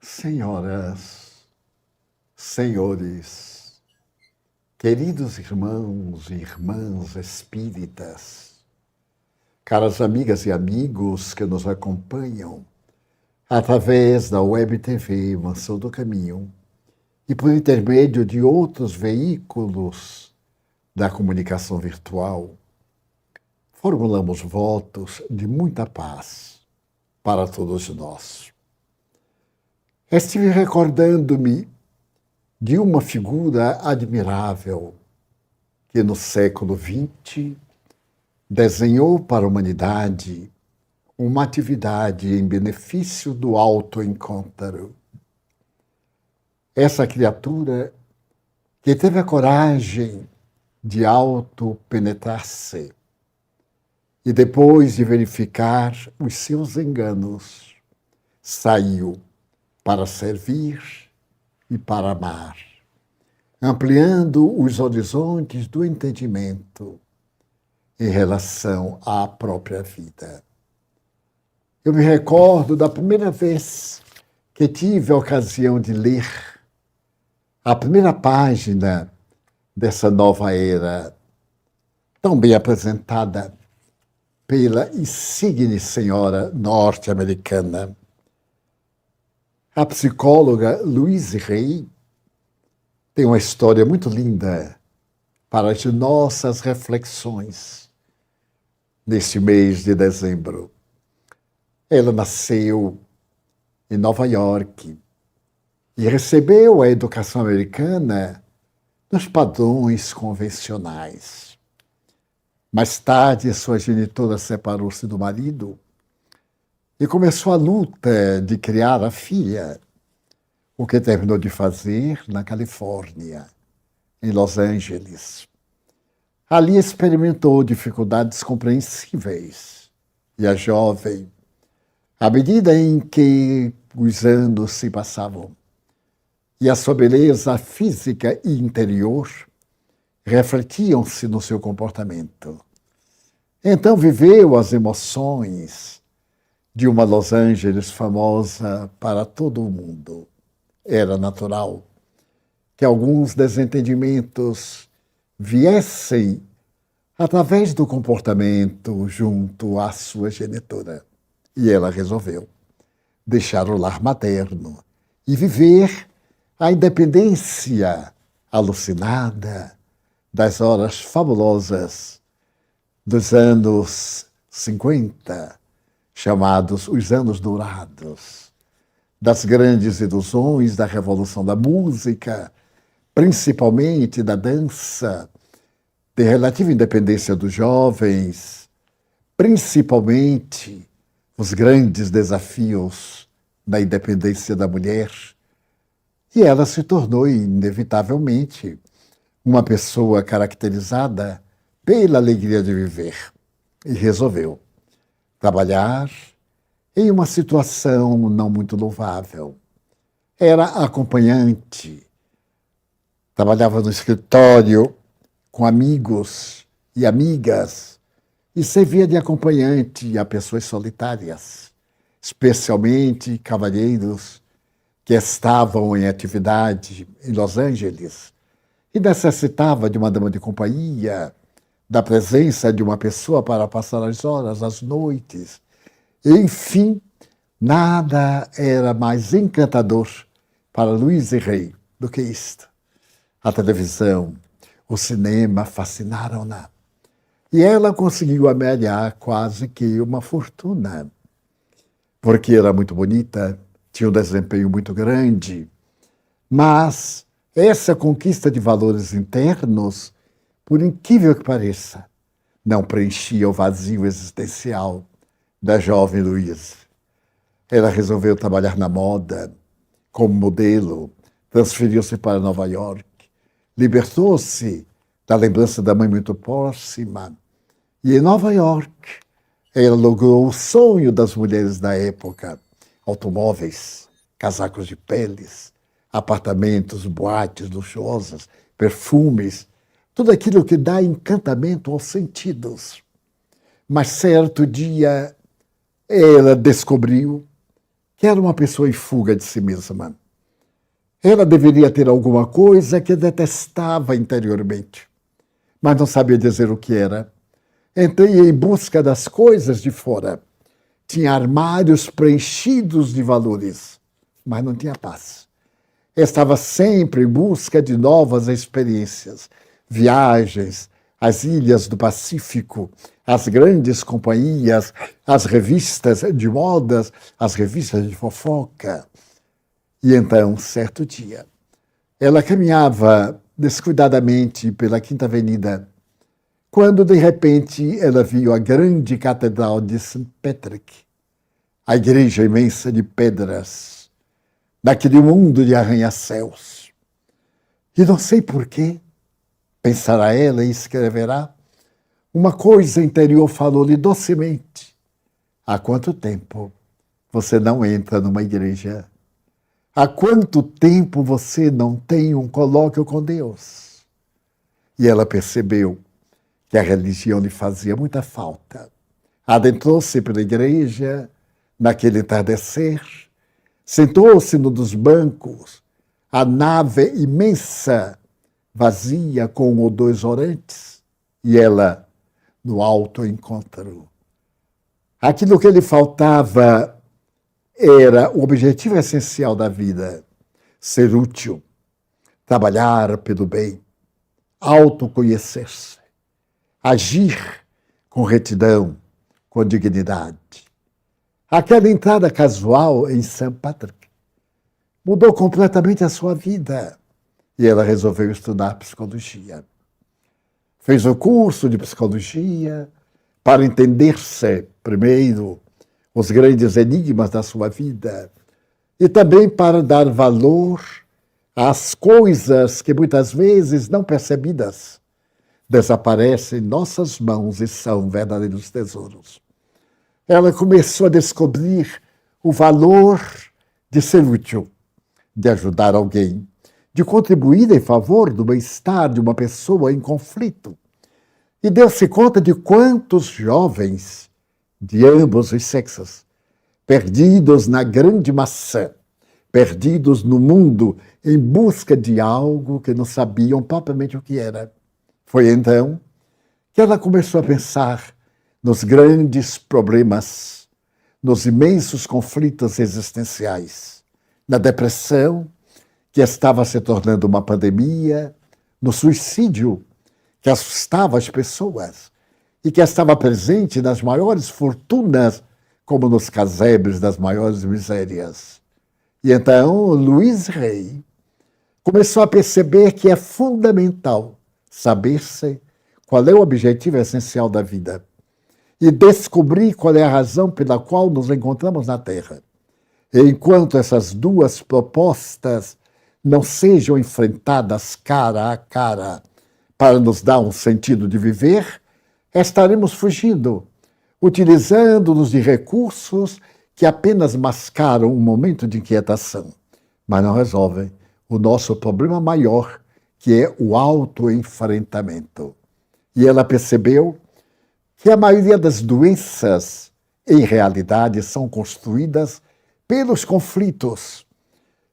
Senhoras, senhores, queridos irmãos e irmãs espíritas, caras amigas e amigos que nos acompanham através da Web TV Mansão do Caminho e por intermédio de outros veículos da comunicação virtual, formulamos votos de muita paz para todos nós. Estive recordando-me de uma figura admirável que no século XX desenhou para a humanidade uma atividade em benefício do autoencontro. Essa criatura que teve a coragem de autopenetrar-se e depois de verificar os seus enganos, saiu para servir e para amar, ampliando os horizontes do entendimento em relação à própria vida. Eu me recordo da primeira vez que tive a ocasião de ler a primeira página dessa nova era, tão bem apresentada pela insigne senhora norte-americana. A psicóloga Louise Hay tem uma história muito linda para as nossas reflexões neste mês de dezembro. Ela nasceu em Nova York e recebeu a educação americana nos padrões convencionais. Mais tarde, sua genitora separou-se do marido e começou a luta de criar a filha, o que terminou de fazer na Califórnia, em Los Angeles. Ali experimentou dificuldades compreensíveis e a jovem, à medida em que os anos se passavam e a sua beleza física e interior refletiam-se no seu comportamento. Então viveu as emoções de uma Los Angeles famosa para todo o mundo. Era natural que alguns desentendimentos viessem através do comportamento junto à sua genitora. E ela resolveu deixar o lar materno e viver a independência alucinada das horas fabulosas dos anos 50, chamados os anos dourados, das grandes ilusões da revolução da música, principalmente da dança, de relativa independência dos jovens, principalmente os grandes desafios da independência da mulher. E ela se tornou, inevitavelmente, uma pessoa caracterizada pela alegria de viver e resolveu trabalhar em uma situação não muito louvável. Era acompanhante, trabalhava no escritório com amigos e amigas e servia de acompanhante a pessoas solitárias, especialmente cavalheiros que estavam em atividade em Los Angeles e necessitava de uma dama de companhia, da presença de uma pessoa para passar as horas, as noites. Enfim, nada era mais encantador para Louise Hay do que isto. A televisão, o cinema fascinaram-na. E ela conseguiu amealhar quase que uma fortuna, porque era muito bonita, tinha um desempenho muito grande, mas essa conquista de valores internos, por incrível que pareça, não preenchia o vazio existencial da jovem Louise. Ela resolveu trabalhar na moda, como modelo, transferiu-se para Nova York, libertou-se da lembrança da mãe muito próxima, e em Nova York ela logrou o sonho das mulheres da época: automóveis, casacos de peles, apartamentos, boates luxuosas, perfumes, tudo aquilo que dá encantamento aos sentidos. Mas certo dia ela descobriu que era uma pessoa em fuga de si mesma. Ela deveria ter alguma coisa que detestava interiormente, mas não sabia dizer o que era. Então ia em busca das coisas de fora. Tinha armários preenchidos de valores, mas não tinha paz. Estava sempre em busca de novas experiências, viagens, as ilhas do Pacífico, as grandes companhias, as revistas de modas, as revistas de fofoca. E então, certo dia, ela caminhava descuidadamente pela Quinta Avenida, quando, de repente, ela viu a grande Catedral de St. Patrick, a igreja imensa de pedras, naquele mundo de arranha-céus. E não sei porquê, pensará ela e escreverá, uma coisa interior falou-lhe docemente: há quanto tempo você não entra numa igreja? Há quanto tempo você não tem um colóquio com Deus? E ela percebeu que a religião lhe fazia muita falta. Adentrou-se pela igreja, naquele entardecer, sentou-se num dos bancos, a nave imensa, vazia, com um ou dois orantes, e ela no alto encontro. Aquilo que lhe faltava era o objetivo essencial da vida: ser útil, trabalhar pelo bem, autoconhecer-se, agir com retidão, com dignidade. Aquela entrada casual em St. Patrick mudou completamente a sua vida e ela resolveu estudar psicologia. Fez o curso de psicologia para entender-se, primeiro, os grandes enigmas da sua vida e também para dar valor às coisas que muitas vezes não percebidas desaparecem em nossas mãos e são verdadeiros tesouros. Ela começou a descobrir o valor de ser útil, de ajudar alguém, de contribuir em favor do bem-estar de uma pessoa em conflito. E deu-se conta de quantos jovens de ambos os sexos, perdidos na grande maçã, perdidos no mundo em busca de algo que não sabiam propriamente o que era. Foi então que ela começou a pensar nos grandes problemas, nos imensos conflitos existenciais, na depressão, que estava se tornando uma pandemia, no suicídio, que assustava as pessoas e que estava presente nas maiores fortunas, como nos casebres das maiores misérias. E então, Louise Hay começou a perceber que é fundamental saber-se qual é o objetivo essencial da vida e descobrir qual é a razão pela qual nos encontramos na Terra. E enquanto essas duas propostas não sejam enfrentadas cara a cara para nos dar um sentido de viver, estaremos fugindo, utilizando-nos de recursos que apenas mascaram um momento de inquietação, mas não resolvem o nosso problema maior, que é o autoenfrentamento. E ela percebeu que a maioria das doenças, em realidade, são construídas pelos conflitos.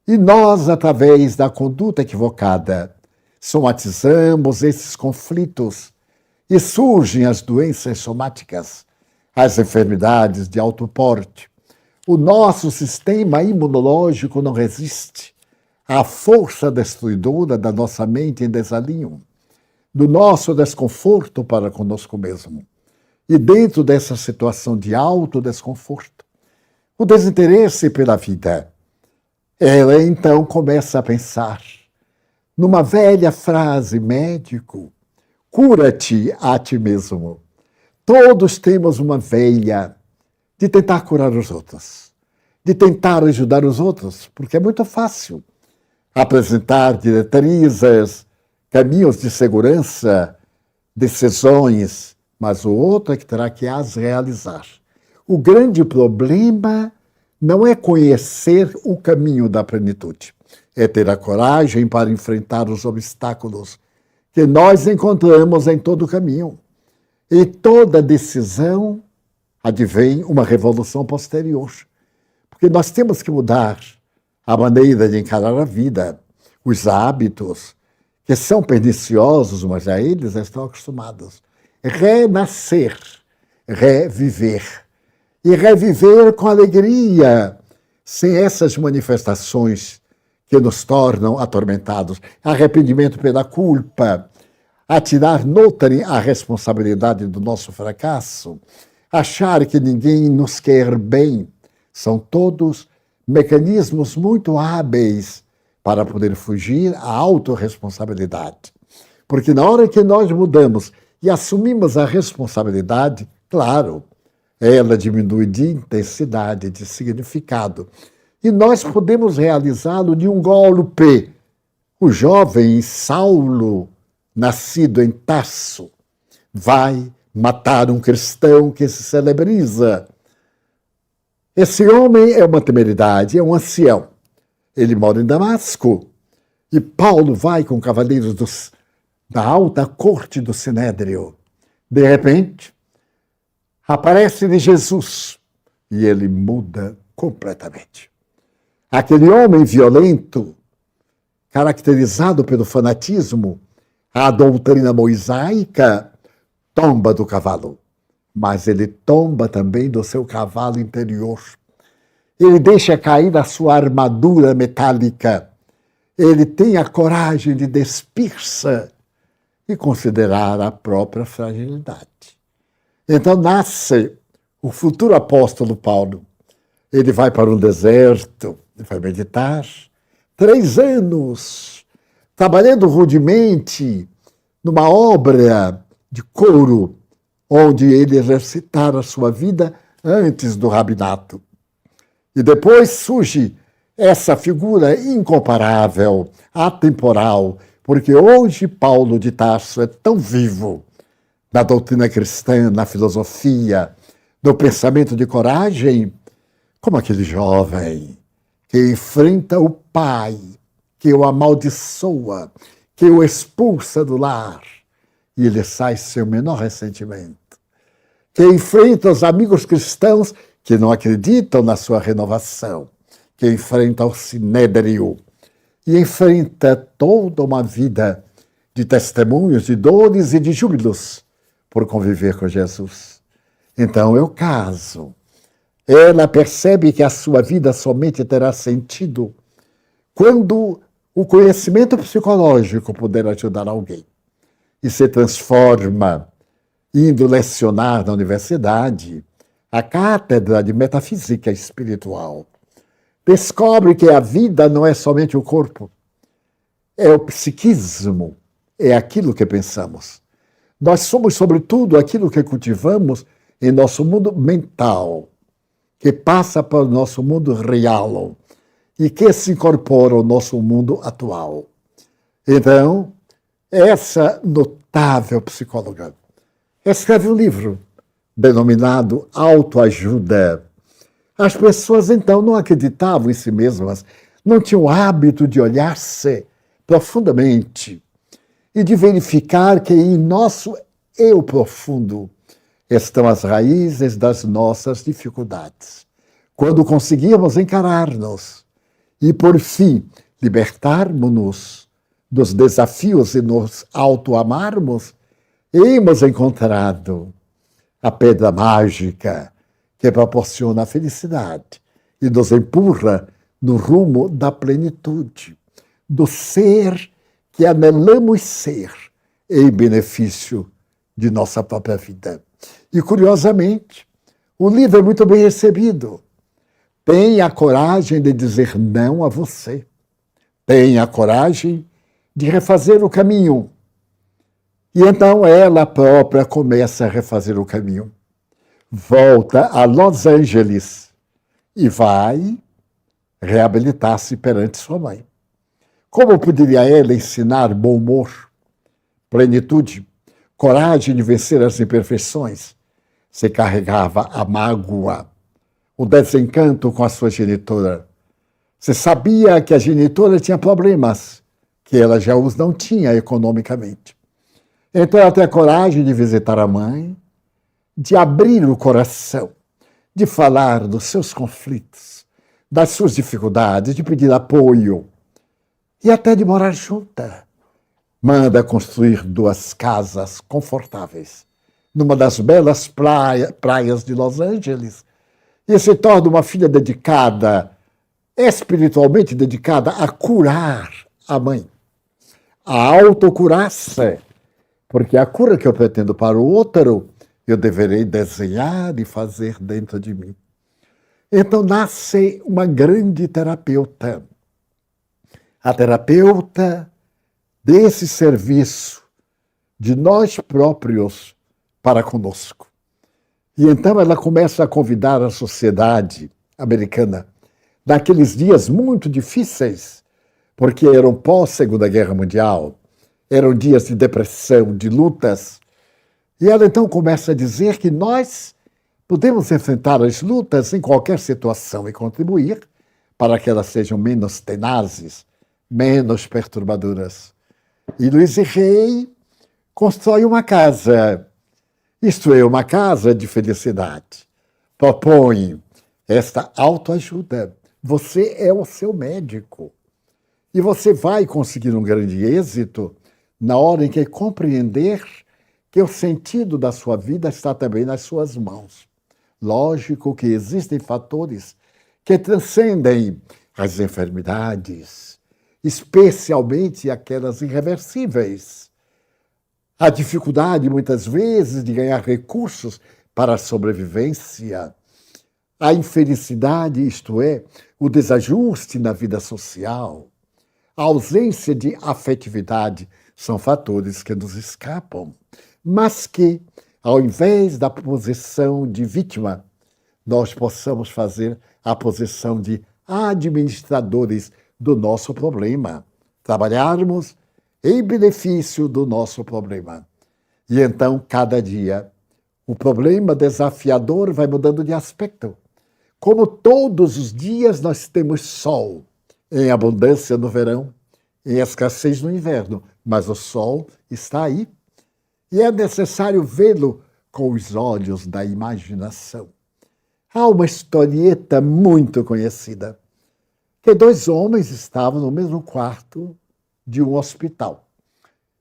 E nós, através da conduta equivocada, somatizamos esses conflitos e surgem as doenças somáticas, as enfermidades de alto porte. O nosso sistema imunológico não resiste à força destruidora da nossa mente em desalinho, do nosso desconforto para conosco mesmo. E dentro dessa situação de alto desconforto, o desinteresse pela vida, ela então começa a pensar numa velha frase médico: cura-te a ti mesmo. Todos temos uma veia de tentar curar os outros, de tentar ajudar os outros, porque é muito fácil apresentar diretrizes, caminhos de segurança, decisões, mas o outro é que terá que as realizar. O grande problema não é conhecer o caminho da plenitude, é ter a coragem para enfrentar os obstáculos que nós encontramos em todo o caminho. E toda decisão advém uma revolução posterior. Porque Porque nós temos que mudar a maneira de encarar a vida, os hábitos, que são perniciosos, mas a eles estão acostumados. Renascer, reviver. E reviver com alegria, sem essas manifestações que nos tornam atormentados. Arrependimento pela culpa, atirar noutrem a responsabilidade do nosso fracasso, achar que ninguém nos quer bem. São todos mecanismos muito hábeis para poder fugir à autorresponsabilidade. Porque na hora que nós mudamos e assumimos a responsabilidade, claro, ela diminui de intensidade, de significado. E nós podemos realizá-lo de um golpe. O jovem Saulo, nascido em Tarso, vai matar um cristão que se celebriza. Esse homem é uma temeridade, é um ancião. Ele mora em Damasco. E Paulo vai com cavaleiros da alta corte do Sinédrio. De repente, aparece-lhe Jesus e ele muda completamente. Aquele homem violento, caracterizado pelo fanatismo, a doutrina mosaica, tomba do cavalo. Mas ele tomba também do seu cavalo interior. Ele deixa cair a sua armadura metálica. Ele tem a coragem de despir-se e considerar a própria fragilidade. Então nasce o futuro apóstolo Paulo. Ele vai para um deserto, vai meditar, 3 anos, trabalhando rudemente numa obra de couro, onde ele exercitara a sua vida antes do rabinato. E depois surge essa figura incomparável, atemporal, porque hoje Paulo de Tarso é tão vivo na doutrina cristã, na filosofia, no pensamento de coragem, como aquele jovem que enfrenta o pai, que o amaldiçoa, que o expulsa do lar, e ele sai sem o menor ressentimento. Que enfrenta os amigos cristãos que não acreditam na sua renovação, que enfrenta o sinédrio e enfrenta toda uma vida de testemunhos, de dores e de júbilos por conviver com Jesus. Então eu caso. Ela percebe que a sua vida somente terá sentido quando o conhecimento psicológico puder ajudar alguém. E se transforma, indo lecionar na universidade, a cátedra de metafísica espiritual. Descobre que a vida não é somente o corpo, é o psiquismo, é aquilo que pensamos. Nós somos, sobretudo, aquilo que cultivamos em nosso mundo mental, que passa para o nosso mundo real e que se incorpora ao nosso mundo atual. Então, essa notável psicóloga escreve um livro denominado Autoajuda. As pessoas, então, não acreditavam em si mesmas, não tinham o hábito de olhar-se profundamente e de verificar que em nosso eu profundo estão as raízes das nossas dificuldades. Quando conseguirmos encarar-nos e, por fim, libertarmos-nos dos desafios e nos auto-amarmos, hemos encontrado a pedra mágica que proporciona a felicidade e nos empurra no rumo da plenitude, do ser que anelamos ser em benefício de nossa própria vida. E, curiosamente, o livro é muito bem recebido. Tenha a coragem de dizer não a você. Tenha a coragem de refazer o caminho. E então ela própria começa a refazer o caminho. Volta a Los Angeles e vai reabilitar-se perante sua mãe. Como poderia ela ensinar bom humor, plenitude, coragem de vencer as imperfeições? Se carregava a mágoa, o desencanto com a sua genitora. Se sabia que a genitora tinha problemas, que ela já os não tinha economicamente. Então ela tem a coragem de visitar a mãe, de abrir o coração, de falar dos seus conflitos, das suas dificuldades, de pedir apoio e até de morar junta. Manda construir 2 casas confortáveis numa das belas praias de Los Angeles e se torna uma filha dedicada, espiritualmente dedicada a curar a mãe, a autocurar-se, porque a cura que eu pretendo para o outro, eu deverei desenhar e fazer dentro de mim. Então nasce uma grande terapeuta. A terapeuta desse serviço de nós próprios para conosco. E então ela começa a convidar a sociedade americana, naqueles dias muito difíceis, porque eram pós-Segunda Guerra Mundial, eram dias de depressão, de lutas. E ela então começa a dizer que nós podemos enfrentar as lutas em qualquer situação e contribuir para que elas sejam menos tenazes, menos perturbadoras. E Louise Hay constrói uma casa, isto é, uma casa de felicidade. Propõe esta autoajuda. Você é o seu médico. E você vai conseguir um grande êxito na hora em que compreender que o sentido da sua vida está também nas suas mãos. Lógico que existem fatores que transcendem as enfermidades, especialmente aquelas irreversíveis. A dificuldade, muitas vezes, de ganhar recursos para a sobrevivência, a infelicidade, isto é, o desajuste na vida social, a ausência de afetividade, são fatores que nos escapam, mas que, ao invés da posição de vítima, nós possamos fazer a posição de administradores do nosso problema, trabalharmos em benefício do nosso problema. E então, cada dia, o problema desafiador vai mudando de aspecto. Como todos os dias nós temos sol, em abundância no verão, em escassez no inverno, mas o sol está aí. E é necessário vê-lo com os olhos da imaginação. Há uma historieta muito conhecida, que 2 homens estavam no mesmo quarto de um hospital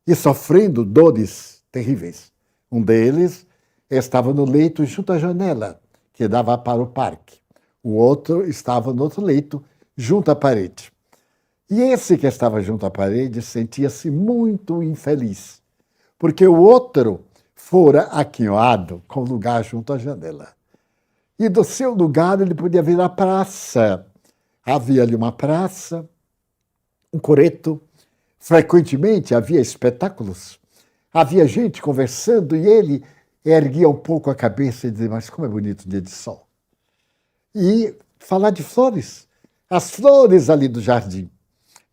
e sofrendo dores terríveis. Um deles estava no leito junto à janela, que dava para o parque. O outro estava no outro leito, junto à parede. E esse que estava junto à parede sentia-se muito infeliz, porque o outro fora aquinhoado com lugar junto à janela. E do seu lugar ele podia ver a praça. Havia ali uma praça, um coreto, frequentemente havia espetáculos, havia gente conversando e ele erguia um pouco a cabeça e dizia, mas como é bonito o dia de sol. E falar de flores, as flores ali do jardim.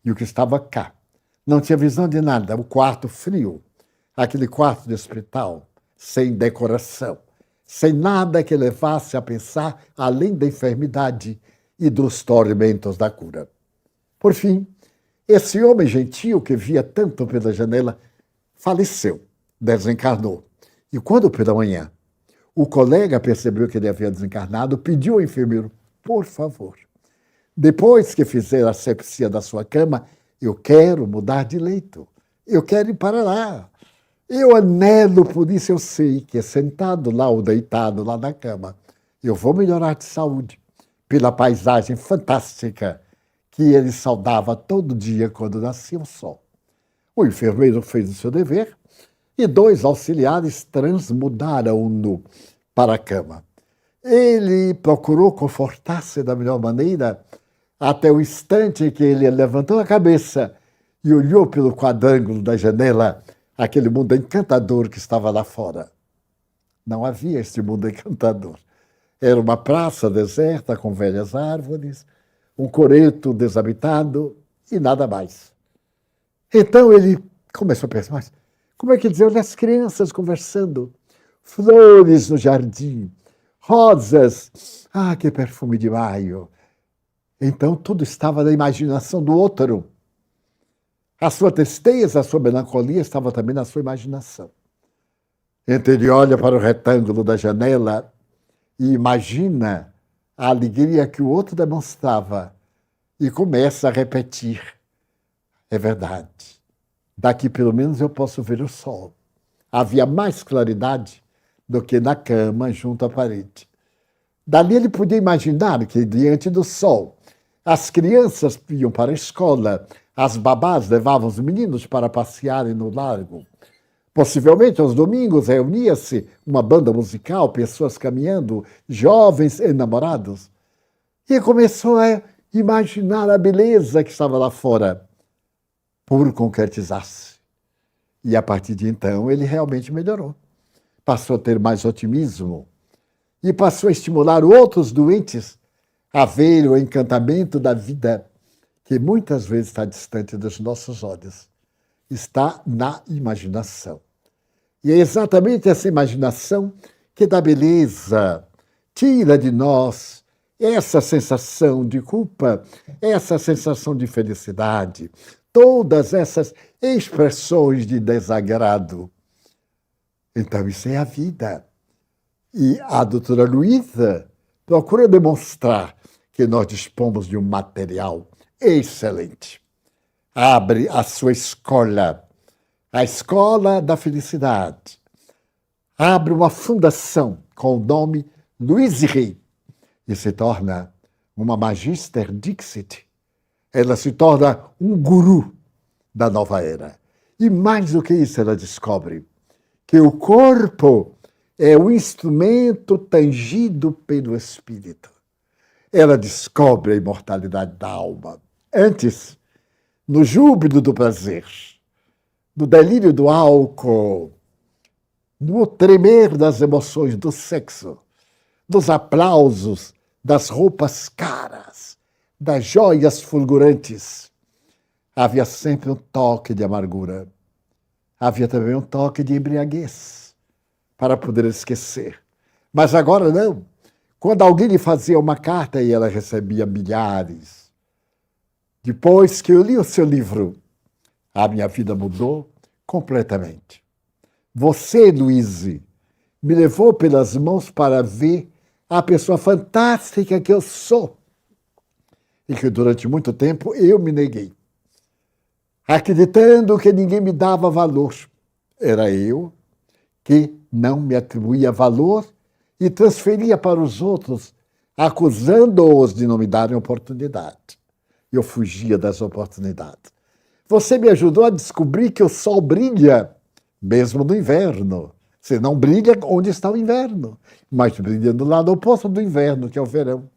E o que estava cá. Não tinha visão de nada, o quarto frio, aquele quarto de hospital, sem decoração, sem nada que levasse a pensar além da enfermidade e dos tormentos da cura. Por fim, esse homem gentil que via tanto pela janela faleceu, desencarnou. E quando pela manhã o colega percebeu que ele havia desencarnado, pediu ao enfermeiro, por favor, depois que fizer a asepsia da sua cama, eu quero mudar de leito. Eu quero ir para lá. Eu anelo por isso, eu sei que sentado lá ou deitado lá na cama, eu vou melhorar de saúde pela paisagem fantástica que ele saudava todo dia quando nascia o sol. O enfermeiro fez o seu dever e 2 auxiliares transmudaram-no para a cama. Ele procurou confortar-se da melhor maneira até o instante em que ele levantou a cabeça e olhou pelo quadrângulo da janela aquele mundo encantador que estava lá fora. Não havia este mundo encantador. Era uma praça deserta com velhas árvores, um coreto desabitado e nada mais. Então ele começou a pensar, mas como é que dizer? Olha as crianças conversando, flores no jardim, rosas, que perfume de maio. Então tudo estava na imaginação do outro. A sua tristeza, a sua melancolia estava também na sua imaginação. Então ele olha para o retângulo da janela e imagina a alegria que o outro demonstrava e começa a repetir. É verdade. Daqui pelo menos eu posso ver o sol. Havia mais claridade do que na cama junto à parede. Dali ele podia imaginar que, diante do sol, as crianças iam para a escola, as babás levavam os meninos para passearem no largo. Possivelmente, aos domingos, reunia-se uma banda musical, pessoas caminhando, jovens enamorados. E começou a imaginar a beleza que estava lá fora, por concretizar-se. E a partir de então, ele realmente melhorou. Passou a ter mais otimismo e passou a estimular outros doentes a ver o encantamento da vida, que muitas vezes está distante dos nossos olhos. Está na imaginação. E é exatamente essa imaginação que dá beleza, tira de nós essa sensação de culpa, essa sensação de felicidade, todas essas expressões de desagrado. Então, isso é a vida. E a doutora Luísa procura demonstrar que nós dispomos de um material excelente. Abre a sua escola, a Escola da Felicidade. Abre uma fundação com o nome Louise Hay e se torna uma Magister Dixit. Ela se torna um guru da nova era. E mais do que isso, ela descobre que o corpo é o instrumento tangido pelo espírito. Ela descobre a imortalidade da alma. Antes, no júbilo do prazer, no delírio do álcool, no tremer das emoções do sexo, dos aplausos, das roupas caras, das joias fulgurantes, havia sempre um toque de amargura. Havia também um toque de embriaguez, para poder esquecer. Mas agora não. Quando alguém lhe fazia uma carta e ela recebia milhares. Depois que eu li o seu livro, a minha vida mudou completamente. Você, Louise, me levou pelas mãos para ver a pessoa fantástica que eu sou. E que durante muito tempo eu me neguei, acreditando que ninguém me dava valor. Era eu que não me atribuía valor e transferia para os outros, acusando-os de não me darem oportunidade. Eu fugia das oportunidades. Você me ajudou a descobrir que o sol brilha, mesmo no inverno. Se não brilha, onde está o inverno? Mas brilha do lado oposto do inverno, que é o verão.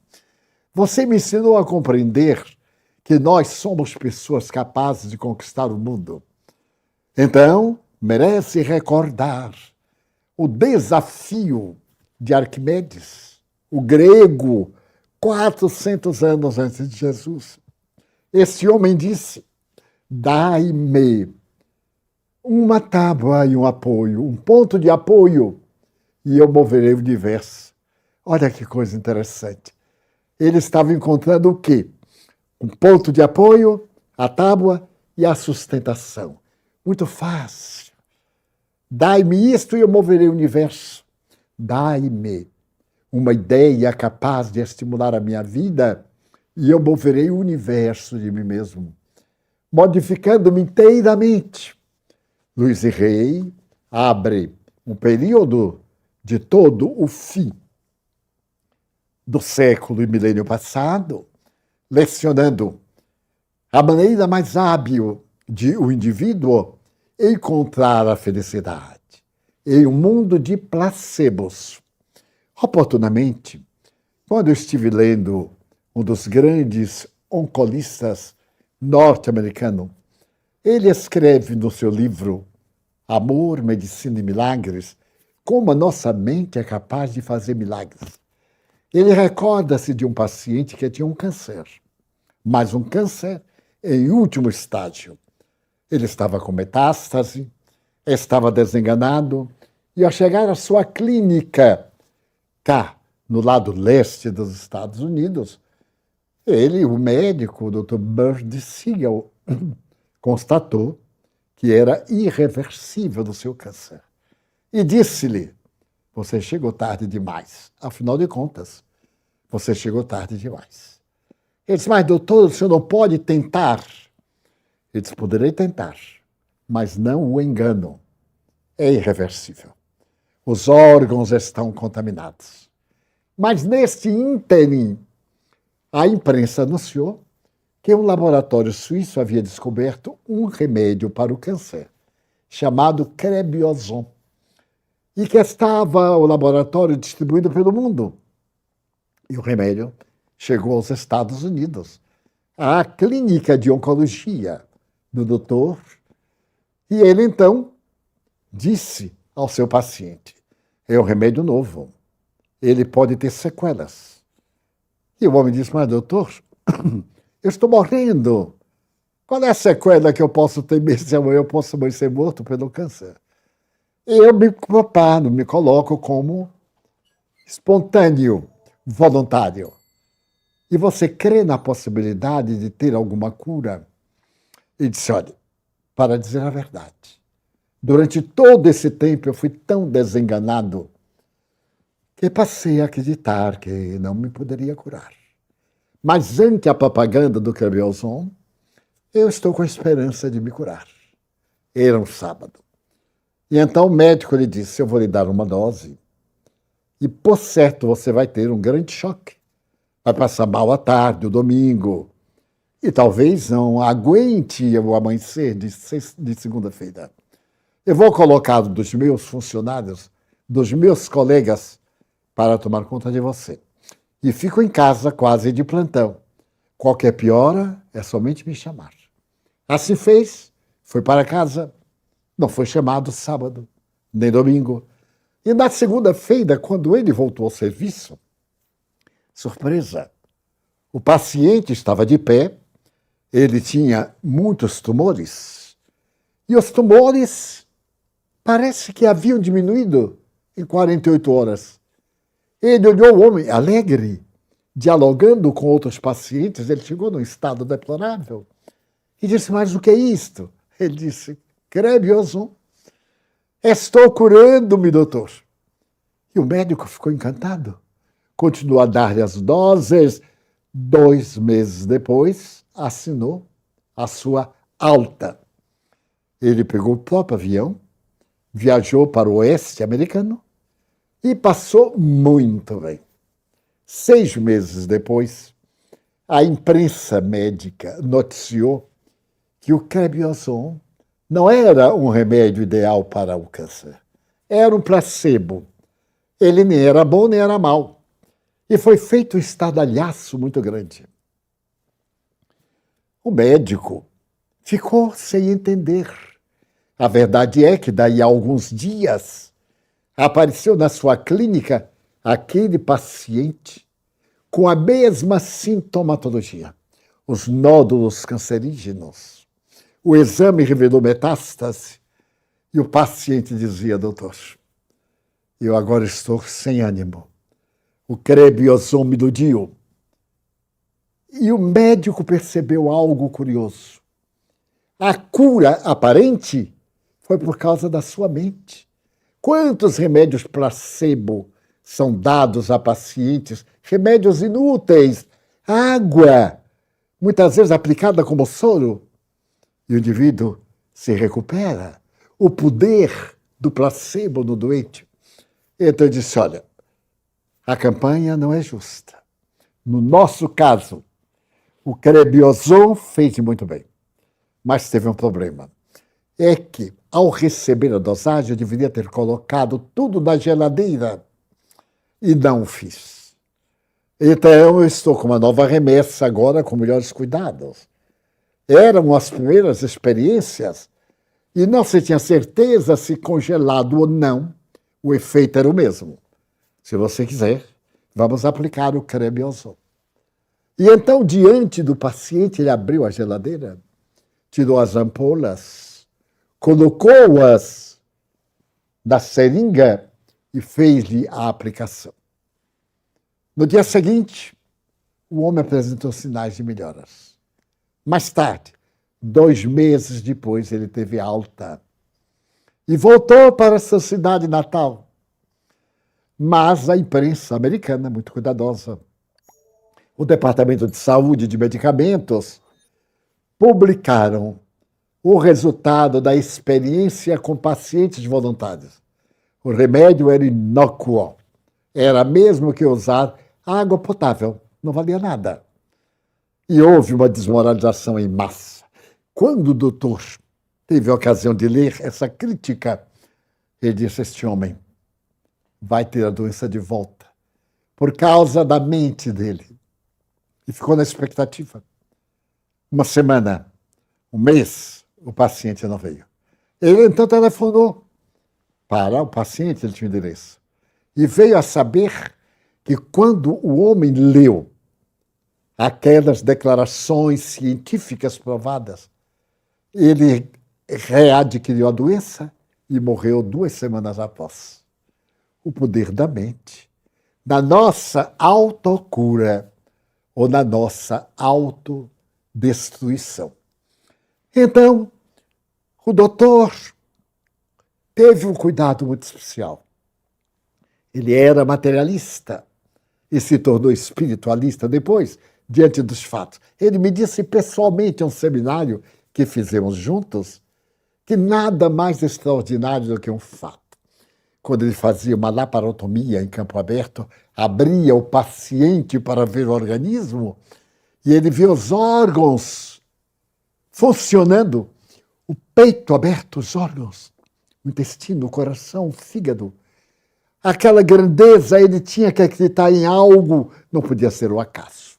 Você me ensinou a compreender que nós somos pessoas capazes de conquistar o mundo. Então, merece recordar o desafio de Arquimedes, o grego, 400 anos antes de Jesus. Esse homem disse: dai-me uma tábua e um apoio, um ponto de apoio, e eu moverei o universo. Olha que coisa interessante. Ele estava encontrando o quê? Um ponto de apoio, a tábua e a sustentação. Muito fácil. Dai-me isto e eu moverei o universo. Dai-me uma ideia capaz de estimular a minha vida e eu moverei o universo de mim mesmo, modificando-me inteiramente. Louise Hay abre um período de todo o fim do século e milênio passado, lecionando a maneira mais hábil de o indivíduo encontrar a felicidade em um mundo de placebos. Oportunamente, quando eu estive lendo um dos grandes oncolistas norte-americanos, ele escreve no seu livro Amor, Medicina e Milagres como a nossa mente é capaz de fazer milagres. Ele recorda-se de um paciente que tinha um câncer, mas um câncer em último estágio. Ele estava com metástase, estava desenganado, e ao chegar à sua clínica, cá, no lado leste dos Estados Unidos, ele, o médico, o Dr. Bird Siegel, constatou que era irreversível do seu câncer. E disse-lhe: você chegou tarde demais. Afinal de contas, você chegou tarde demais. Ele disse, mas doutor, o senhor não pode tentar. Ele disse, poderei tentar, mas não o engano. É irreversível. Os órgãos estão contaminados. Mas neste ínterim, a imprensa anunciou que um laboratório suíço havia descoberto um remédio para o câncer, chamado Crebiozon, e que estava o laboratório distribuído pelo mundo. E o remédio chegou aos Estados Unidos, à clínica de oncologia do doutor, e ele então disse ao seu paciente, é um remédio novo, ele pode ter sequelas. E o homem disse, mas doutor, eu estou morrendo. Qual é a sequela que eu posso ter se amanhã eu posso ser morto pelo câncer? Eu me preparo, me coloco como espontâneo, voluntário. E você crê na possibilidade de ter alguma cura? Ele disse, olha, para dizer a verdade, durante todo esse tempo eu fui tão desenganado que passei a acreditar que não me poderia curar. Mas ante a propaganda do Crebiozon, eu estou com a esperança de me curar. Era um sábado. E então o médico lhe disse, eu vou lhe dar uma dose e, por certo, você vai ter um grande choque. Vai passar mal à tarde, o domingo, e talvez não aguente o amanhecer de segunda-feira. Eu vou colocar dos meus funcionários, dos meus colegas, para tomar conta de você. E fico em casa quase de plantão. Qualquer piora é somente me chamar. Assim fez, foi para casa, não foi chamado sábado, nem domingo. E na segunda-feira, quando ele voltou ao serviço, surpresa, o paciente estava de pé, ele tinha muitos tumores, e os tumores parece que haviam diminuído em 48 horas. Ele olhou o homem alegre, dialogando com outros pacientes, ele chegou num estado deplorável, e disse, mas o que é isto? Ele disse, Crebiozon, estou curando-me, doutor. E o médico ficou encantado, continuou a dar-lhe as doses. 2 meses depois, assinou a sua alta. Ele pegou o próprio avião, viajou para o oeste americano e passou muito bem. 6 meses depois, a imprensa médica noticiou que o Crebiozon não era um remédio ideal para o câncer. Era um placebo. Ele nem era bom nem era mau. E foi feito um estardalhaço muito grande. O médico ficou sem entender. A verdade é que daí a alguns dias apareceu na sua clínica aquele paciente com a mesma sintomatologia. Os nódulos cancerígenos. O exame revelou metástase e o paciente dizia, doutor, eu agora estou sem ânimo. O Crebiozon me iludiu. E o médico percebeu algo curioso. A cura aparente foi por causa da sua mente. Quantos remédios placebo são dados a pacientes? Remédios inúteis, água, muitas vezes aplicada como soro. E o indivíduo se recupera. O poder do placebo no doente. Então ele disse, olha, a campanha não é justa. No nosso caso, o Crebiozon fez muito bem. Mas teve um problema. É que, ao receber a dosagem, eu deveria ter colocado tudo na geladeira. E não fiz. Então, eu estou com uma nova remessa agora, com melhores cuidados. Eram as primeiras experiências e não se tinha certeza se congelado ou não, o efeito era o mesmo. Se você quiser, vamos aplicar o Crebiozon. E então, diante do paciente, ele abriu a geladeira, tirou as ampolas, colocou-as na seringa e fez-lhe a aplicação. No dia seguinte, o homem apresentou sinais de melhoras. Mais tarde, 2 meses depois, ele teve alta e voltou para sua cidade natal. Mas a imprensa americana, muito cuidadosa, o Departamento de Saúde e de Medicamentos publicaram o resultado da experiência com pacientes voluntários. O remédio era inócuo. Era mesmo que usar água potável. Não valia nada. E houve uma desmoralização em massa. Quando o doutor teve a ocasião de ler essa crítica, ele disse: este homem vai ter a doença de volta por causa da mente dele. E ficou na expectativa. Uma semana, um mês, o paciente não veio. Ele então telefonou para o paciente, ele tinha o endereço, e veio a saber que quando o homem leu aquelas declarações científicas provadas, ele readquiriu a doença e morreu 2 semanas após. O poder da mente, da nossa autocura ou na nossa autodestruição. Então, o doutor teve um cuidado muito especial. Ele era materialista e se tornou espiritualista depois, diante dos fatos. Ele me disse pessoalmente em um seminário que fizemos juntos que nada mais extraordinário do que um fato. Quando ele fazia uma laparotomia em campo aberto, abria o paciente para ver o organismo e ele via os órgãos funcionando, o peito aberto, os órgãos, o intestino, o coração, o fígado. Aquela grandeza, ele tinha que acreditar em algo, não podia ser o acaso,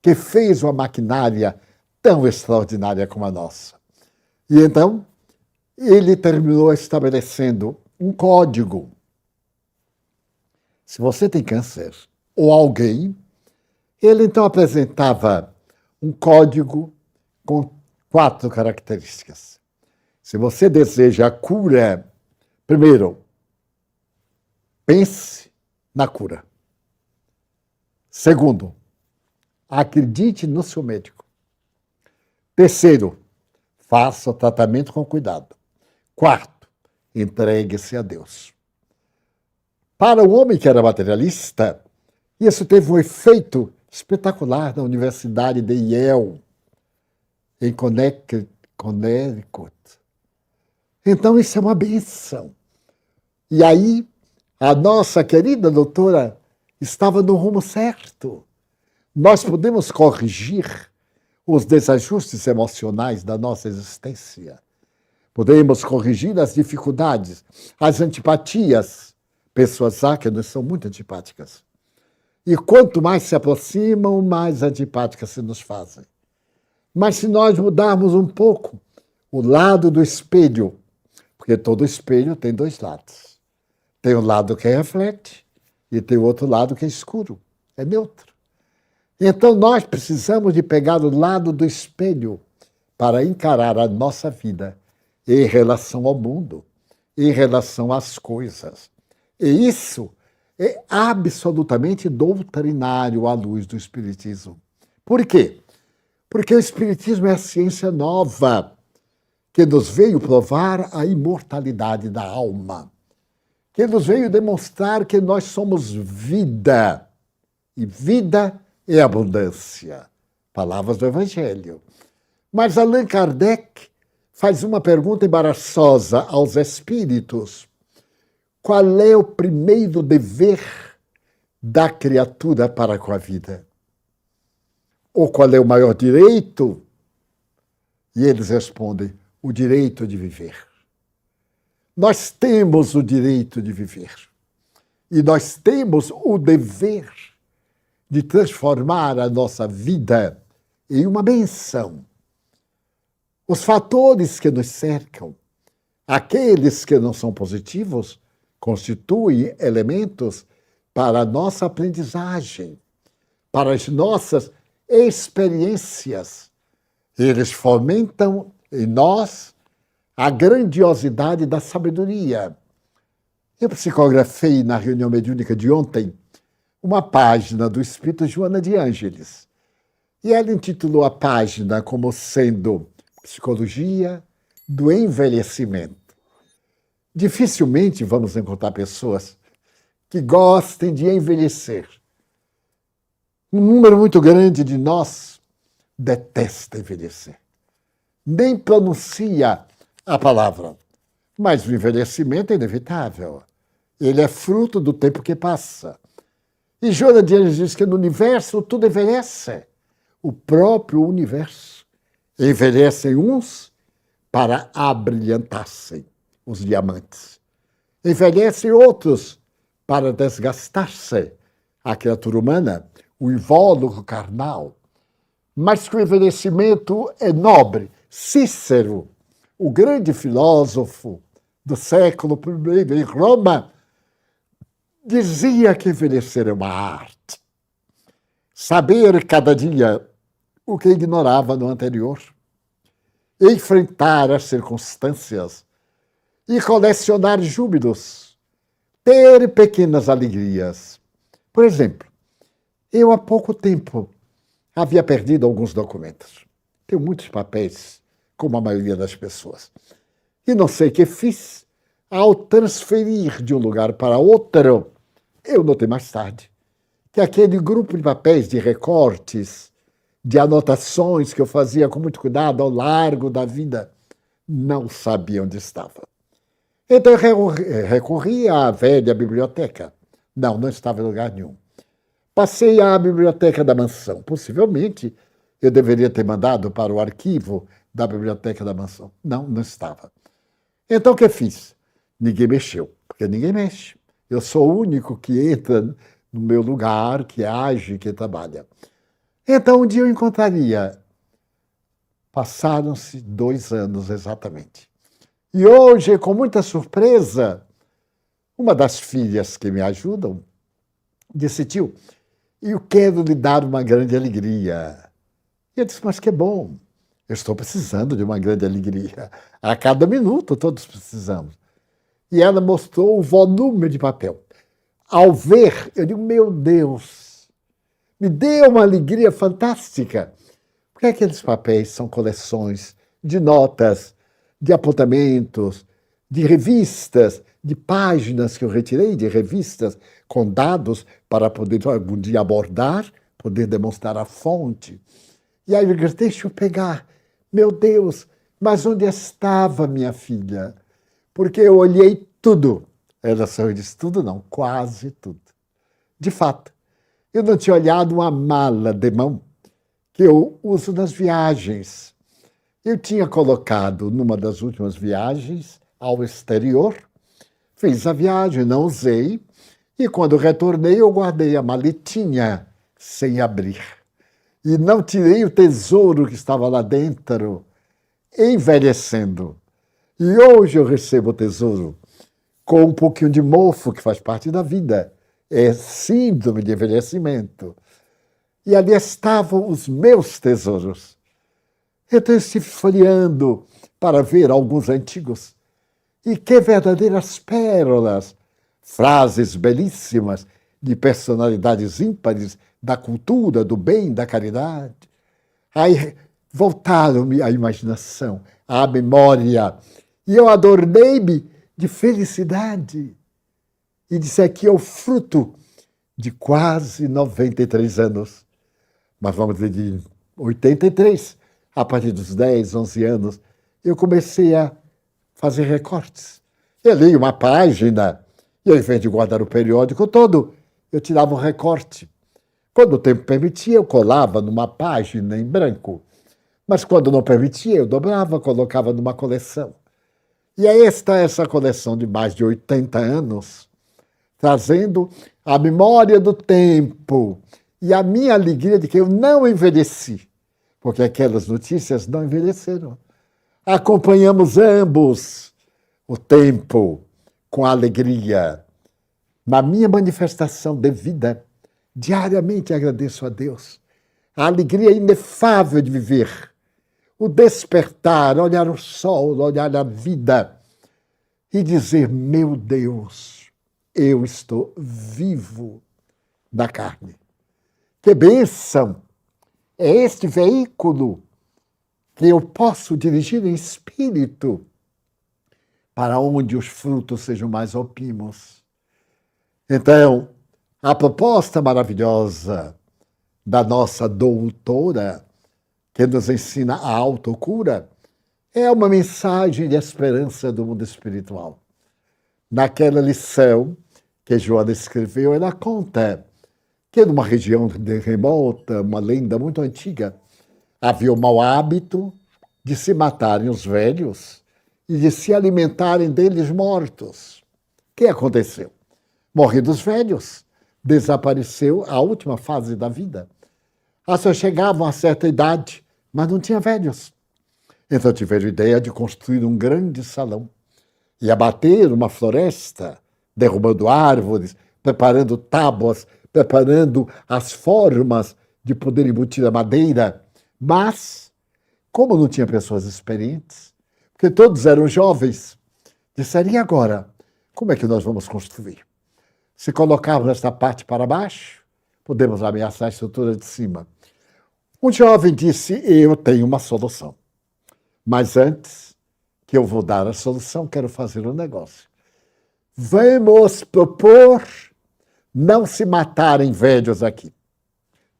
que fez uma maquinária tão extraordinária como a nossa. E então, ele terminou estabelecendo um código. Se você tem câncer ou alguém, ele então apresentava um código com 4 características. Se você deseja a cura, primeiro, pense na cura. Segundo, acredite no seu médico. Terceiro, faça o tratamento com cuidado. Quarto, entregue-se a Deus. Para o homem que era materialista, isso teve um efeito espetacular na Universidade de Yale, em Connecticut. Então, isso é uma benção. E aí, a nossa querida doutora estava no rumo certo. Nós podemos corrigir os desajustes emocionais da nossa existência. Podemos corrigir as dificuldades, as antipatias. Pessoas há que nos são muito antipáticas. E quanto mais se aproximam, mais antipáticas se nos fazem. Mas se nós mudarmos um pouco o lado do espelho, porque todo espelho tem 2 lados. Tem um lado que reflete e tem o outro lado que é escuro, é neutro. Então nós precisamos de pegar o lado do espelho para encarar a nossa vida em relação ao mundo, em relação às coisas. E isso é absolutamente doutrinário à luz do Espiritismo. Por quê? Porque o Espiritismo é a ciência nova que nos veio provar a imortalidade da alma, que nos veio demonstrar que nós somos vida, e vida é abundância. Palavras do Evangelho. Mas Allan Kardec faz uma pergunta embaraçosa aos espíritos. Qual é o primeiro dever da criatura para com a vida? Ou qual é o maior direito? E eles respondem: o direito de viver. Nós temos o direito de viver. E nós temos o dever de transformar a nossa vida em uma bênção. Os fatores que nos cercam, aqueles que não são positivos, constituem elementos para a nossa aprendizagem, para as nossas experiências. Eles fomentam em nós a grandiosidade da sabedoria. Eu psicografei na reunião mediúnica de ontem uma página do Espírito Joana de Ângeles. E ela intitulou a página como sendo Psicologia do Envelhecimento. Dificilmente vamos encontrar pessoas que gostem de envelhecer. Um número muito grande de nós detesta envelhecer. Nem pronuncia a palavra. Mas o envelhecimento é inevitável. Ele é fruto do tempo que passa. E Joana de Anjos diz que no universo tudo envelhece. O próprio universo. Envelhecem uns para abrilhantar-se, os diamantes. Envelhecem outros para desgastar-se, a criatura humana, o invólucro carnal. Mas que o envelhecimento é nobre. Cícero, o grande filósofo do século I em Roma, dizia que envelhecer é uma arte. Saber cada dia o que ignorava no anterior. Enfrentar as circunstâncias e colecionar júbilos. Ter pequenas alegrias. Por exemplo, eu há pouco tempo havia perdido alguns documentos. Tenho muitos papéis, como a maioria das pessoas. E não sei o que fiz. Ao transferir de um lugar para outro, eu notei mais tarde que aquele grupo de papéis, de recortes, de anotações que eu fazia com muito cuidado ao largo da vida, não sabia onde estava. Então eu recorri à velha biblioteca. Não estava em lugar nenhum. Passei à biblioteca da mansão. Possivelmente eu deveria ter mandado para o arquivo da biblioteca da mansão. Não estava. Então o que fiz? Ninguém mexeu, porque ninguém mexe. Eu sou o único que entra no meu lugar, que age, que trabalha. Então um dia eu encontraria. Passaram-se 2 anos exatamente. E hoje, com muita surpresa, uma das filhas que me ajudam disse: tio, eu quero lhe dar uma grande alegria. E eu disse: mas que bom, eu estou precisando de uma grande alegria. A cada minuto todos precisamos. E ela mostrou o volume de papel. Ao ver, eu digo: meu Deus, me deu uma alegria fantástica. Porque aqueles papéis são coleções de notas, de apontamentos, de revistas, de páginas que eu retirei de revistas com dados para poder algum dia abordar, poder demonstrar a fonte. E aí eu disse: deixa eu pegar. Meu Deus, mas onde estava minha filha? Porque eu olhei tudo. Ela só disse: tudo não, quase tudo. De fato, eu não tinha olhado uma mala de mão que eu uso nas viagens. Eu tinha colocado numa das últimas viagens ao exterior, fiz a viagem, não usei, e quando retornei eu guardei a maletinha sem abrir. E não tirei o tesouro que estava lá dentro, envelhecendo. E hoje eu recebo o tesouro com um pouquinho de mofo, que faz parte da vida. É síndrome de envelhecimento. E ali estavam os meus tesouros. Então eu estive folheando para ver alguns antigos. E que verdadeiras pérolas, frases belíssimas de personalidades ímpares da cultura, do bem, da caridade. Aí voltaram-me à imaginação, à memória, e eu adornei-me de felicidade. E disse: aqui é o fruto de quase 93 anos. Mas vamos dizer, de 83, a partir dos 10, 11 anos, eu comecei a fazer recortes. Eu li uma página, e ao invés de guardar o periódico todo, eu tirava um recorte. Quando o tempo permitia, eu colava numa página em branco. Mas quando não permitia, eu dobrava, colocava numa coleção. E é essa coleção de mais de 80 anos, trazendo a memória do tempo e a minha alegria de que eu não envelheci, porque aquelas notícias não envelheceram. Acompanhamos ambos o tempo com alegria. Na minha manifestação de vida, diariamente agradeço a Deus. A alegria inefável de viver, o despertar, olhar o sol, olhar a vida e dizer: meu Deus, eu estou vivo na carne. Que bênção! É este veículo que eu posso dirigir em espírito para onde os frutos sejam mais opimos. Então, a proposta maravilhosa da nossa doutora, que nos ensina a autocura, é uma mensagem de esperança do mundo espiritual. Naquela lição que Joana escreveu, ela conta que numa região remota, uma lenda muito antiga, havia o mau hábito de se matarem os velhos e de se alimentarem deles mortos. O que aconteceu? Morridos os velhos, desapareceu a última fase da vida. As pessoas chegavam a certa idade, mas não tinha velhos. Então tiveram a ideia de construir um grande salão e abater uma floresta, derrubando árvores, preparando tábuas, preparando as formas de poder embutir a madeira. Mas, como não tinha pessoas experientes, porque todos eram jovens, disseram, e agora? Como é que nós vamos construir? Se colocarmos esta parte para baixo, podemos ameaçar a estrutura de cima. Um jovem disse, eu tenho uma solução. Mas antes que eu vou dar a solução, quero fazer um negócio. Vamos propor não se matarem velhos aqui.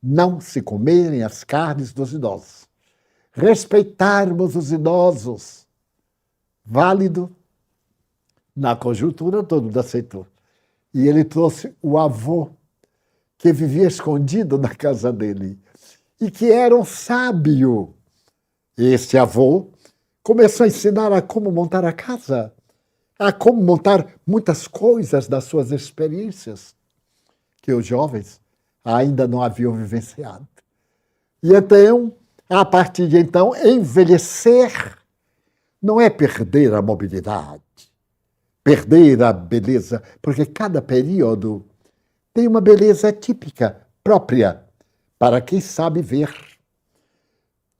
Não se comerem as carnes dos idosos. Respeitarmos os idosos. Válido. Na conjuntura, todo mundo aceitou. E ele trouxe o avô, que vivia escondido na casa dele, e que era um sábio. Este avô começou a ensinar a como montar a casa, a como montar muitas coisas das suas experiências, que os jovens ainda não haviam vivenciado. E então, a partir de então, envelhecer não é perder a mobilidade, perder a beleza, porque cada período tem uma beleza típica, própria, para quem sabe ver.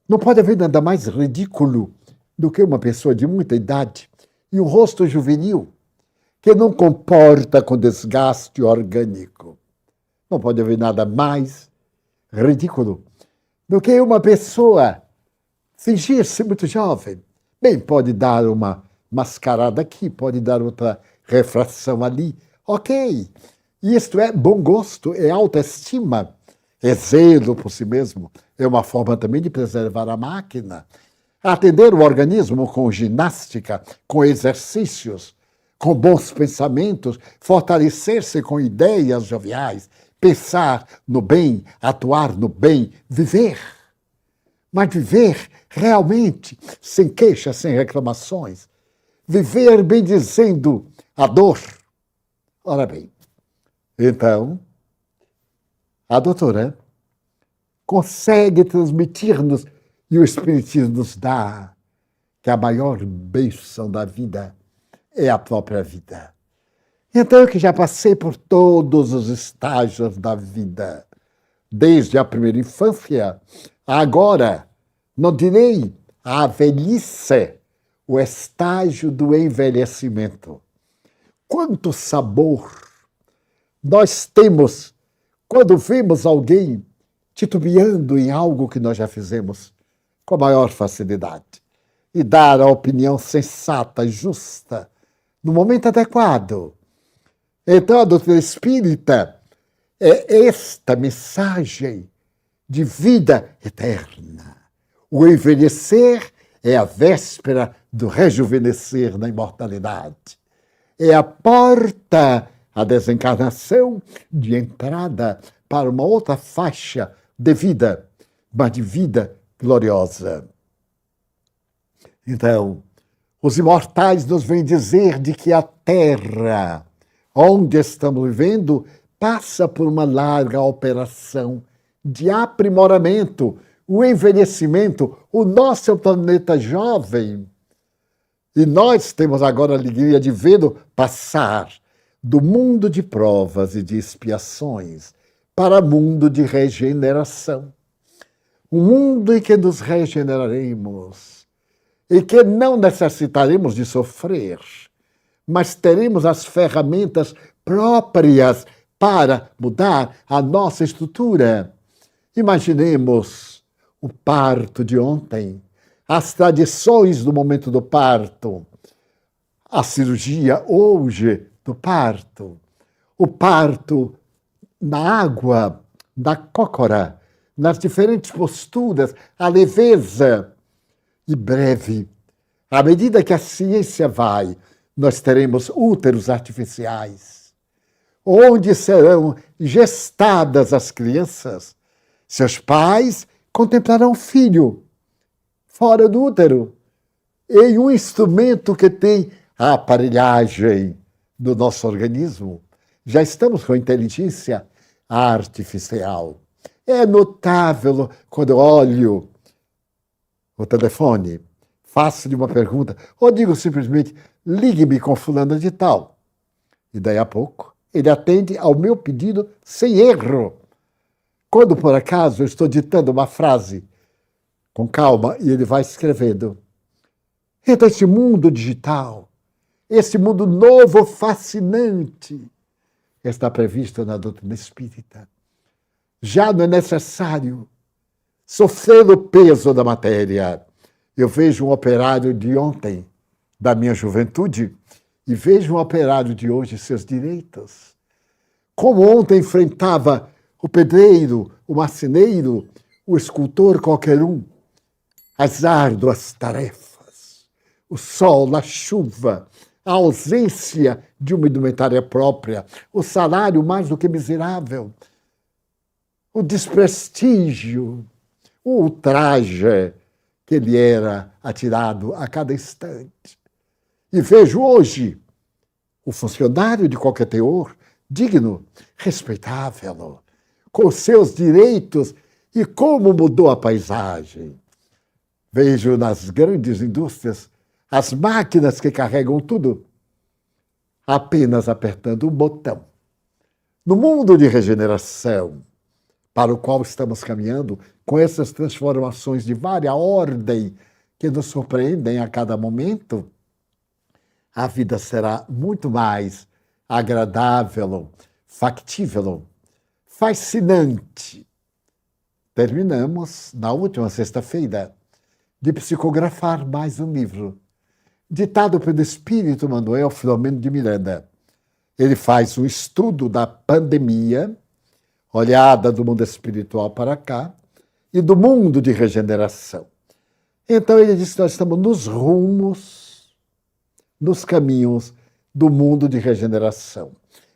Não pode haver nada mais ridículo do que uma pessoa de muita idade e um rosto juvenil que não comporta com desgaste orgânico. Não pode haver nada mais ridículo do que uma pessoa fingir-se muito jovem. Bem, pode dar uma mascarada aqui, pode dar outra refração ali. Ok, isto é bom gosto, é autoestima, é zelo por si mesmo. É uma forma também de preservar a máquina. Atender o organismo com ginástica, com exercícios, com bons pensamentos, fortalecer-se com ideias joviais, pensar no bem, atuar no bem, viver. Mas viver realmente, sem queixas, sem reclamações. Viver bendizendo a dor. Ora bem, então, a doutora consegue transmitir-nos, e o Espiritismo nos dá, que a maior bênção da vida é a própria vida. Então, eu que já passei por todos os estágios da vida, desde a primeira infância, agora, não direi a velhice, o estágio do envelhecimento. Quanto sabor nós temos quando vemos alguém titubeando em algo que nós já fizemos com a maior facilidade e dar a opinião sensata, justa, no momento adequado. Então, a doutrina espírita é esta mensagem de vida eterna. O envelhecer é a véspera do rejuvenescer na imortalidade. É a porta, a desencarnação, de entrada para uma outra faixa de vida, mas de vida gloriosa. Então, os imortais nos vêm dizer de que a Terra, onde estamos vivendo, passa por uma larga operação de aprimoramento, o envelhecimento. O nosso é um planeta jovem. E nós temos agora a alegria de vê-lo passar do mundo de provas e de expiações para o mundo de regeneração. Um mundo em que nos regeneraremos e que não necessitaremos de sofrer, mas teremos as ferramentas próprias para mudar a nossa estrutura. Imaginemos o parto de ontem, as tradições do momento do parto, a cirurgia hoje do parto, o parto na água da cócora, nas diferentes posturas, a leveza. E breve, à medida que a ciência vai, nós teremos úteros artificiais, onde serão gestadas as crianças. Seus pais contemplarão o filho fora do útero, em um instrumento que tem a aparelhagem do nosso organismo. Já estamos com inteligência artificial. É notável quando eu olho o telefone, faço-lhe uma pergunta, ou digo simplesmente, ligue-me com fulana de tal. E daí a pouco, ele atende ao meu pedido sem erro. Quando, por acaso, eu estou ditando uma frase com calma e ele vai escrevendo. Então, esse mundo digital, esse mundo novo, fascinante, está previsto na doutrina espírita. Já não é necessário sofrer o peso da matéria. Eu vejo um operário de ontem, da minha juventude, e vejo um operário de hoje, seus direitos. Como ontem enfrentava o pedreiro, o marceneiro, o escultor, qualquer um, as árduas tarefas, o sol, a chuva, a ausência de uma indumentária própria, o salário mais do que miserável, o desprestígio, o ultraje que ele era atirado a cada instante. E vejo hoje o funcionário de qualquer teor, digno, respeitável, com seus direitos e como mudou a paisagem. Vejo nas grandes indústrias as máquinas que carregam tudo, apenas apertando um botão. No mundo de regeneração, para o qual estamos caminhando, com essas transformações de vária ordem que nos surpreendem a cada momento, a vida será muito mais agradável, factível, fascinante. Terminamos, na última sexta-feira, de psicografar mais um livro, ditado pelo espírito Manuel Filomeno de Miranda. Ele faz um estudo da pandemia, olhada do mundo espiritual para cá, e do mundo de regeneração. Então ele diz que nós estamos nos rumos, nos caminhos do mundo de regeneração.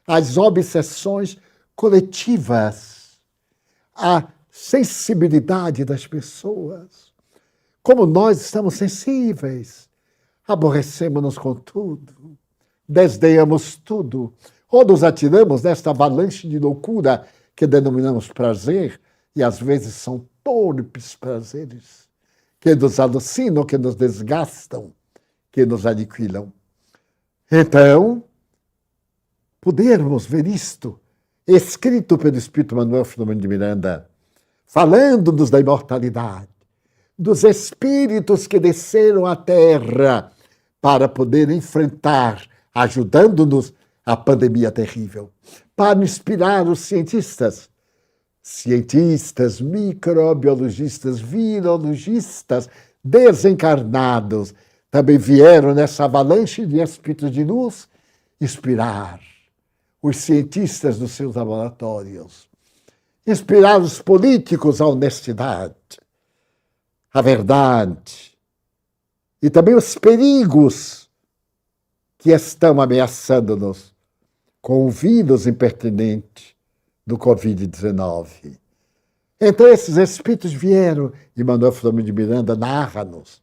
As obsessões coletivas, a sensibilidade das pessoas. Como nós estamos sensíveis, aborrecemos-nos com tudo, desdenhamos tudo, ou nos atiramos nesta avalanche de loucura que denominamos prazer, e às vezes são torpes prazeres, que nos alucinam, que nos desgastam, que nos aniquilam. Então, podermos ver isto, escrito pelo Espírito Manuel Filomeno de Miranda, falando-nos da imortalidade, dos espíritos que desceram à Terra para poder enfrentar, ajudando-nos, a pandemia terrível, para inspirar os cientistas, microbiologistas, virologistas, desencarnados, também vieram nessa avalanche de espíritos de luz inspirar os cientistas dos seus laboratórios, inspirar os políticos à honestidade, à verdade, e também os perigos que estão ameaçando-nos com o vírus impertinente do Covid-19. Então esses espíritos vieram, e Manuel Filomeno de Miranda narra-nos,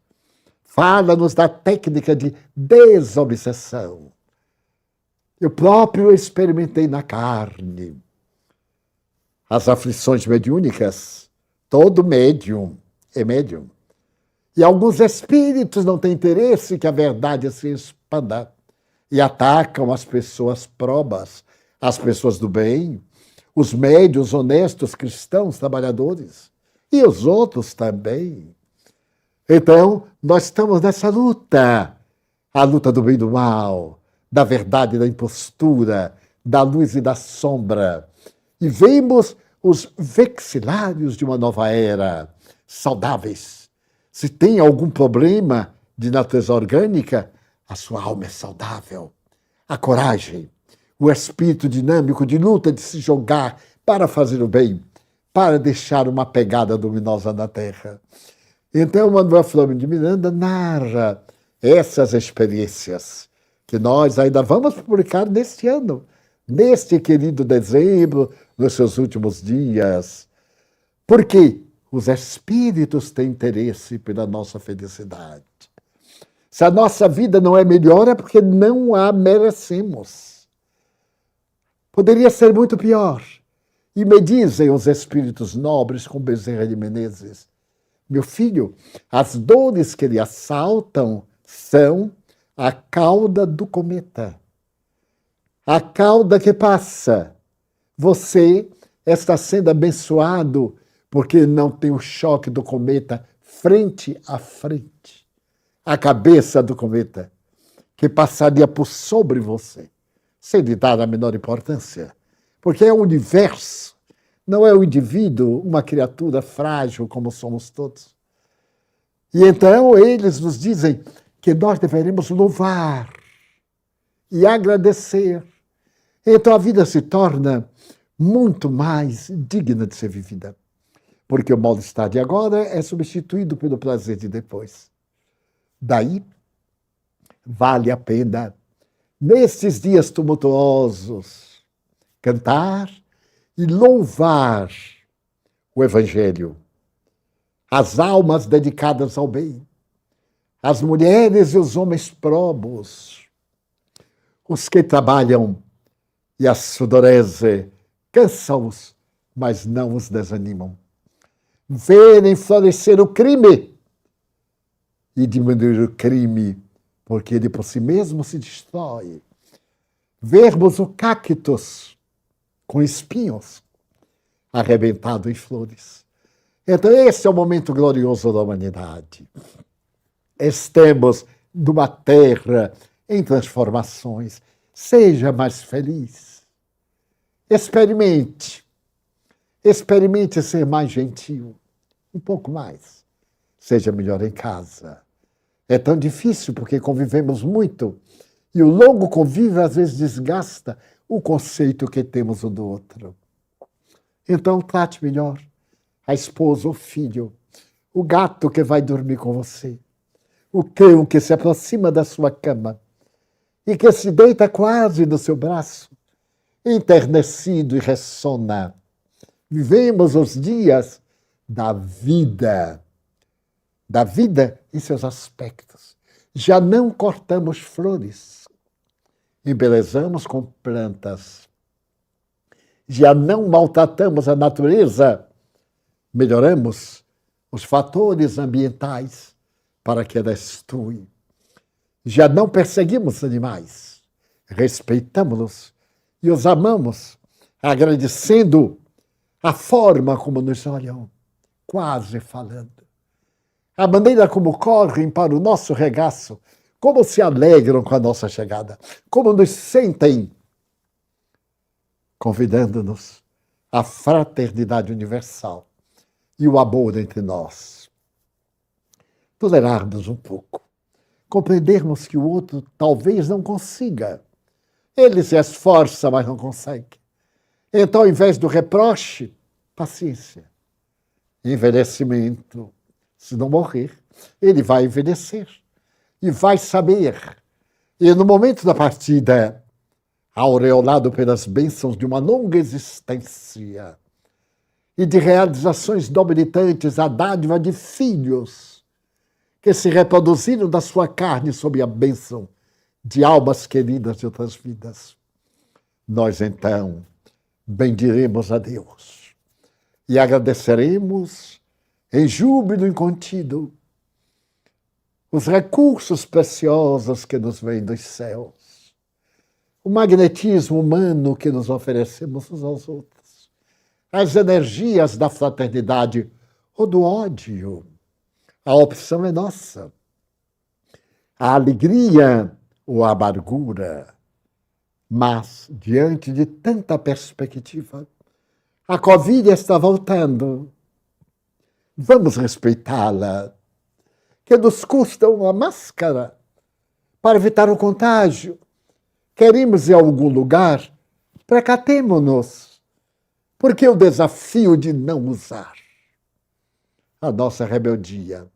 fala-nos da técnica de desobsessão. Eu próprio experimentei na carne as aflições mediúnicas. Todo médium é médium. E alguns espíritos não têm interesse que a verdade se expanda e atacam as pessoas probas, as pessoas do bem, os médiuns honestos, cristãos, trabalhadores, e os outros também. Então, nós estamos nessa luta, a luta do bem e do mal, da verdade e da impostura, da luz e da sombra. E vemos os vexilários de uma nova era, saudáveis. Se tem algum problema de natureza orgânica, a sua alma é saudável. A coragem, o espírito dinâmico de luta, de se jogar para fazer o bem, para deixar uma pegada luminosa na Terra. Então, Manuel Filomeno de Miranda narra essas experiências que nós ainda vamos publicar neste ano, neste querido dezembro, nos seus últimos dias. Porque os espíritos têm interesse pela nossa felicidade. Se a nossa vida não é melhor, é porque não a merecemos. Poderia ser muito pior. E me dizem os espíritos nobres com Bezerra de Menezes: meu filho, as dores que lhe assaltam são a cauda do cometa. A cauda que passa. Você está sendo abençoado porque não tem o choque do cometa frente a frente. A cabeça do cometa, que passaria por sobre você, sem lhe dar a menor importância. Porque é o universo, não é o indivíduo, uma criatura frágil como somos todos. E então eles nos dizem que nós deveremos louvar e agradecer. Então a vida se torna muito mais digna de ser vivida. Porque o mal-estar de agora é substituído pelo prazer de depois. Daí, vale a pena, nestes dias tumultuosos, cantar e louvar o Evangelho, as almas dedicadas ao bem, as mulheres e os homens probos, os que trabalham e a sudorese cansa-os, mas não os desanimam. Verem florescer o crime e diminuir o crime, porque ele por si mesmo se destrói. Vermos o cactus com espinhos arrebentado em flores. Então esse é o momento glorioso da humanidade. Estamos numa terra em transformações. Seja mais feliz. Experimente. Experimente ser mais gentil. Um pouco mais. Seja melhor em casa. É tão difícil porque convivemos muito e o longo convívio às vezes desgasta o conceito que temos um do outro. Então trate melhor a esposa, o filho, o gato que vai dormir com você, o cão que se aproxima da sua cama e que se deita quase no seu braço, enternecido e ressona. Vivemos os dias da vida em seus aspectos. Já não cortamos flores, embelezamos com plantas. Já não maltratamos a natureza, melhoramos os fatores ambientais para que ela estrue. Já não perseguimos animais, respeitamos-los e os amamos, agradecendo a forma como nos olham, quase falando. A maneira como correm para o nosso regaço, como se alegram com a nossa chegada, como nos sentem, convidando-nos à fraternidade universal e o amor entre nós. Tolerarmos um pouco, compreendermos que o outro talvez não consiga. Ele se esforça, mas não consegue. Então, ao invés do reproche, paciência, envelhecimento. Se não morrer, ele vai envelhecer e vai saber. E no momento da partida, aureolado pelas bênçãos de uma longa existência e de realizações dobilitantes, a dádiva de filhos que se reproduziram da sua carne sob a bênção de almas queridas de outras vidas. Nós, então, bendiremos a Deus e agradeceremos em júbilo incontido os recursos preciosos que nos vêm dos céus, o magnetismo humano que nos oferecemos uns aos outros, as energias da fraternidade ou do ódio. A opção é nossa. A alegria ou a amargura. Mas, diante de tanta perspectiva, a Covid está voltando. Vamos respeitá-la, que nos custa uma máscara para evitar o contágio. Queremos ir a algum lugar, precatemo-nos, Por que o desafio de não usar? A nossa rebeldia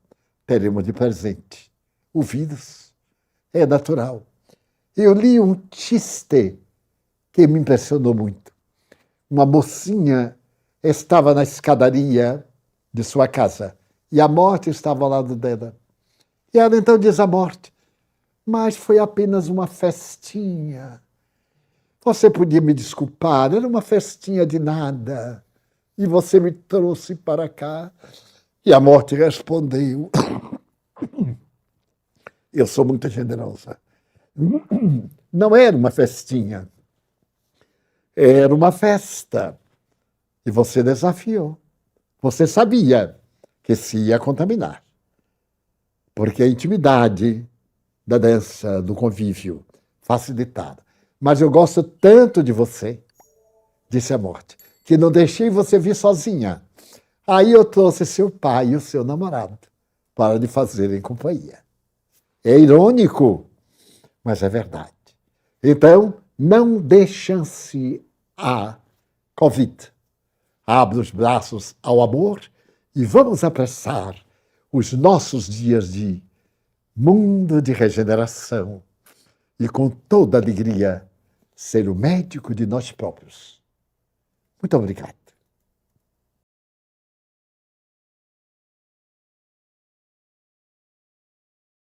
teremos de presente o vírus. É natural. Eu li um chiste que me impressionou muito. Uma mocinha estava na escadaria de sua casa e a morte estava ao lado dela. E ela então diz à morte: mas foi apenas uma festinha. Você podia me desculpar, era uma festinha de nada. E você me trouxe para cá. E a morte respondeu: eu sou muito generosa. Não era uma festinha, era uma festa. E você desafiou. Você sabia que se ia contaminar. Porque a intimidade da dança, do convívio, facilitada. Mas eu gosto tanto de você, disse a morte, que não deixei você vir sozinha. Aí eu trouxe seu pai e o seu namorado para lhe fazerem companhia. É irônico, mas é verdade. Então, não dê chance à Covid. Abra os braços ao amor e vamos apressar os nossos dias de mundo de regeneração e, com toda alegria, ser o médico de nós próprios. Muito obrigado.